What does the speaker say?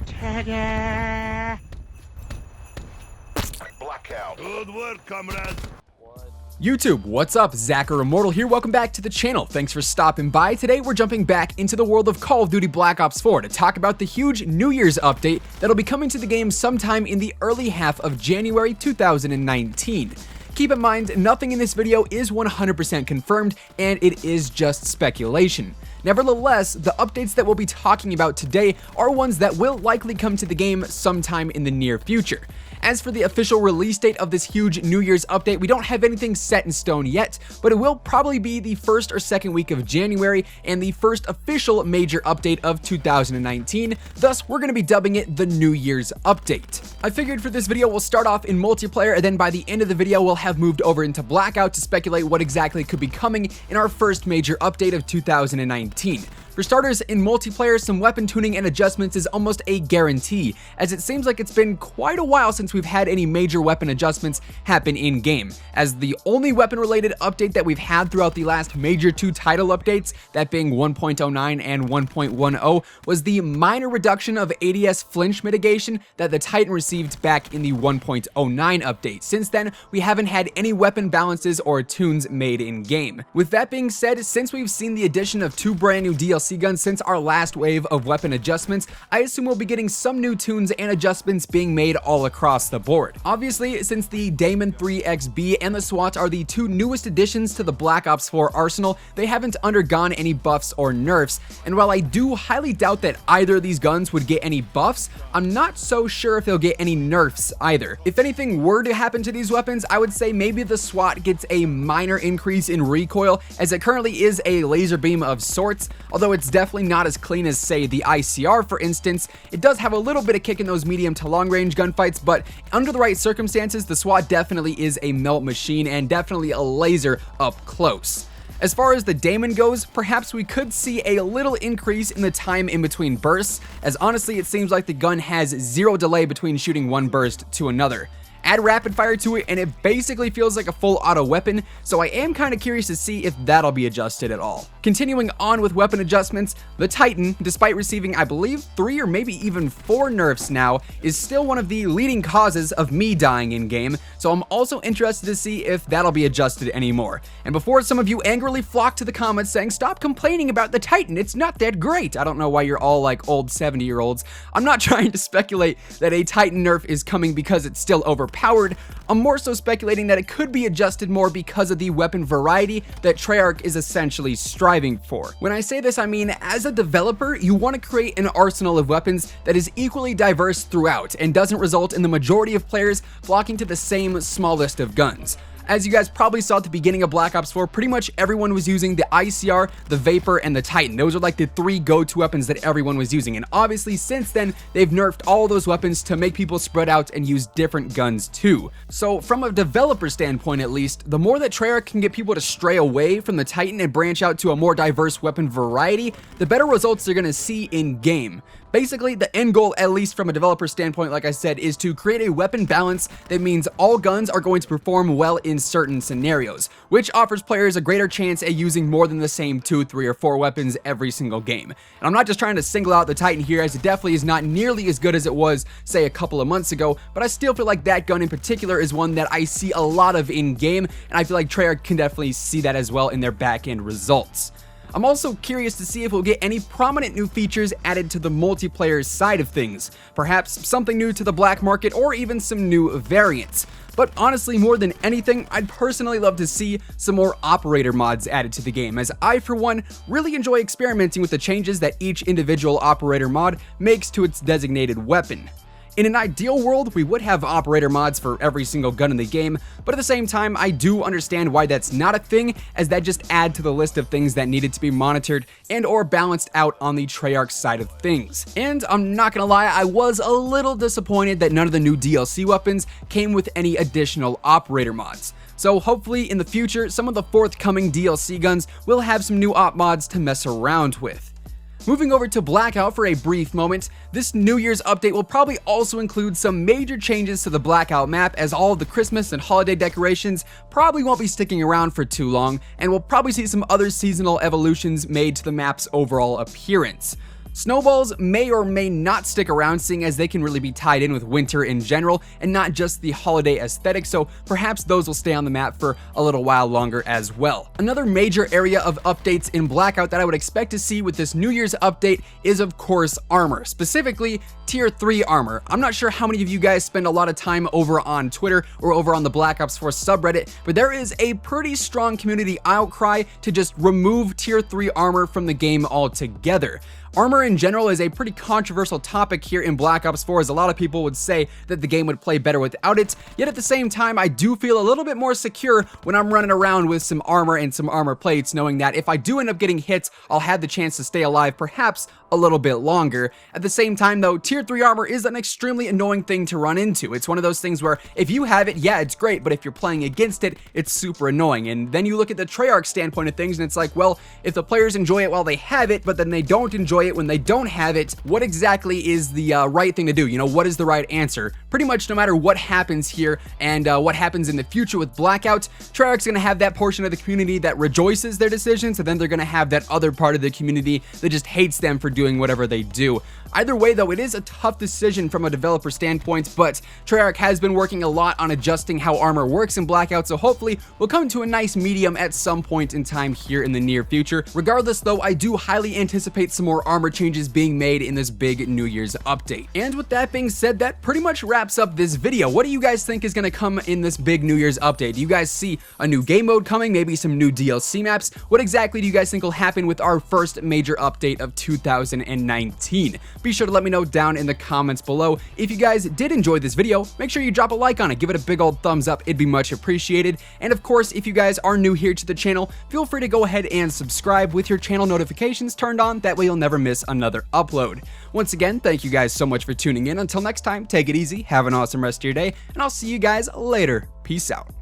Ta-da! Blackout. Good work, comrade. YouTube, what's up? Zacher Immortal here, welcome back to the channel. Thanks for stopping by. Today we're jumping back into the world of Call of Duty Black Ops 4 to talk about the huge New Year's update that'll be coming to the game sometime in the early half of January 2019. Keep in mind, nothing in this video is 100% confirmed, and it is just speculation. Nevertheless, the updates that we'll be talking about today are ones that will likely come to the game sometime in the near future. As for the official release date of this huge New Year's update, we don't have anything set in stone yet, but it will probably be the first or second week of January and the first official major update of 2019, thus we're going to be dubbing it the New Year's update. I figured for this video we'll start off in multiplayer, and then by the end of the video we'll have moved over into Blackout to speculate what exactly could be coming in our first major update of 2019. For starters, in multiplayer, some weapon tuning and adjustments is almost a guarantee, as it seems like it's been quite a while since we've had any major weapon adjustments happen in-game, as the only weapon-related update that we've had throughout the last major two title updates, that being 1.09 and 1.10, was the minor reduction of ADS flinch mitigation that the Titan received back in the 1.09 update. Since then, we haven't had any weapon balances or tunes made in-game. With that being said, since we've seen the addition of two brand new DLC guns since our last wave of weapon adjustments, I assume we'll be getting some new tunes and adjustments being made all across the board. Obviously, since the Damon 3XB and the SWAT are the two newest additions to the Black Ops 4 arsenal, they haven't undergone any buffs or nerfs, and while I do highly doubt that either of these guns would get any buffs, I'm not so sure if they'll get any nerfs either. If anything were to happen to these weapons, I would say maybe the SWAT gets a minor increase in recoil, as it currently is a laser beam of sorts, although it's definitely not as clean as, say, the ICR for instance. It does have a little bit of kick in those medium to long range gunfights, but under the right circumstances, the SWAT definitely is a melt machine and definitely a laser up close. As far as the Damon goes, perhaps we could see a little increase in the time in between bursts, as honestly it seems like the gun has zero delay between shooting one burst to another. Add rapid fire to it and it basically feels like a full auto weapon, so I am kind of curious to see if that'll be adjusted at all. Continuing on with weapon adjustments, the Titan, despite receiving I believe 3 or maybe even 4 nerfs now, is still one of the leading causes of me dying in game, so I'm also interested to see if that'll be adjusted anymore. And before some of you angrily flock to the comments saying stop complaining about the Titan, it's not that great, I don't know why you're all like old 70-year-olds, I'm not trying to speculate that a Titan nerf is coming because it's still overpowered. I'm more so speculating that it could be adjusted more because of the weapon variety that Treyarch is essentially striving for. When I say this, I mean as a developer, you want to create an arsenal of weapons that is equally diverse throughout and doesn't result in the majority of players flocking to the same small list of guns. As you guys probably saw at the beginning of Black Ops 4, pretty much everyone was using the ICR, the Vapor, and the Titan. Those are like the 3 go-to weapons that everyone was using, and obviously since then, they've nerfed all those weapons to make people spread out and use different guns too. So from a developer standpoint at least, the more that Treyarch can get people to stray away from the Titan and branch out to a more diverse weapon variety, the better results they're going to see in-game. Basically, the end goal, at least from a developer standpoint, like I said, is to create a weapon balance that means all guns are going to perform well in certain scenarios, which offers players a greater chance at using more than the same 2, 3, or 4 weapons every single game. And I'm not just trying to single out the Titan here, as it definitely is not nearly as good as it was, say, a couple of months ago, but I still feel like that gun in particular is one that I see a lot of in-game, and I feel like Treyarch can definitely see that as well in their back-end results. I'm also curious to see if we'll get any prominent new features added to the multiplayer side of things, perhaps something new to the black market or even some new variants. But honestly, more than anything, I'd personally love to see some more operator mods added to the game, as I, for one, really enjoy experimenting with the changes that each individual operator mod makes to its designated weapon. In an ideal world, we would have operator mods for every single gun in the game, but at the same time, I do understand why that's not a thing, as that just add to the list of things that needed to be monitored and or balanced out on the Treyarch side of things. And I'm not gonna lie, I was a little disappointed that none of the new DLC weapons came with any additional operator mods. So hopefully in the future, some of the forthcoming DLC guns will have some new op mods to mess around with. Moving over to Blackout for a brief moment, this New Year's update will probably also include some major changes to the Blackout map, as all of the Christmas and holiday decorations probably won't be sticking around for too long, and we'll probably see some other seasonal evolutions made to the map's overall appearance. Snowballs may or may not stick around, seeing as they can really be tied in with winter in general and not just the holiday aesthetic, so perhaps those will stay on the map for a little while longer as well. Another major area of updates in Blackout that I would expect to see with this New Year's update is, of course, armor, specifically Tier 3 armor. I'm not sure how many of you guys spend a lot of time over on Twitter or over on the Black Ops 4 subreddit, but there is a pretty strong community outcry to just remove Tier 3 armor from the game altogether. Armor in general is a pretty controversial topic here in Black Ops 4, as a lot of people would say that the game would play better without it, yet at the same time I do feel a little bit more secure when I'm running around with some armor and some armor plates, knowing that if I do end up getting hit, I'll have the chance to stay alive perhaps a little bit longer. At the same time though, Tier 3 armor is an extremely annoying thing to run into. It's one of those things where if you have it, yeah, it's great, but if you're playing against it, it's super annoying. And then you look at the Treyarch standpoint of things and it's like, well, if the players enjoy it while they have it, but then they don't enjoy it when they don't have it, what exactly is the right thing to do? You know, what is the right answer? Pretty much no matter what happens here and what happens in the future with Blackout, Treyarch's gonna have that portion of the community that rejoices their decisions, and then they're gonna have that other part of the community that just hates them for doing whatever they do. Either way though, it is a tough decision from a developer standpoint, but Treyarch has been working a lot on adjusting how armor works in Blackout, so hopefully we'll come to a nice medium at some point in time here in the near future. Regardless though, I do highly anticipate some more armor changes being made in this big New Year's update. And with that being said, that pretty much wraps up this video. What do you guys think is going to come in this big New Year's update? Do you guys see a new game mode coming, maybe some new DLC maps? What exactly do you guys think will happen with our first major update of 2019? Be sure to let me know down in the comments below. If you guys did enjoy this video, make sure you drop a like on it, give it a big old thumbs up, it'd be much appreciated. And of course, if you guys are new here to the channel, feel free to go ahead and subscribe with your channel notifications turned on, that way you'll never miss another upload. Once again, thank you guys so much for tuning in. Until next time, take it easy, have an awesome rest of your day, and I'll see you guys later. Peace out.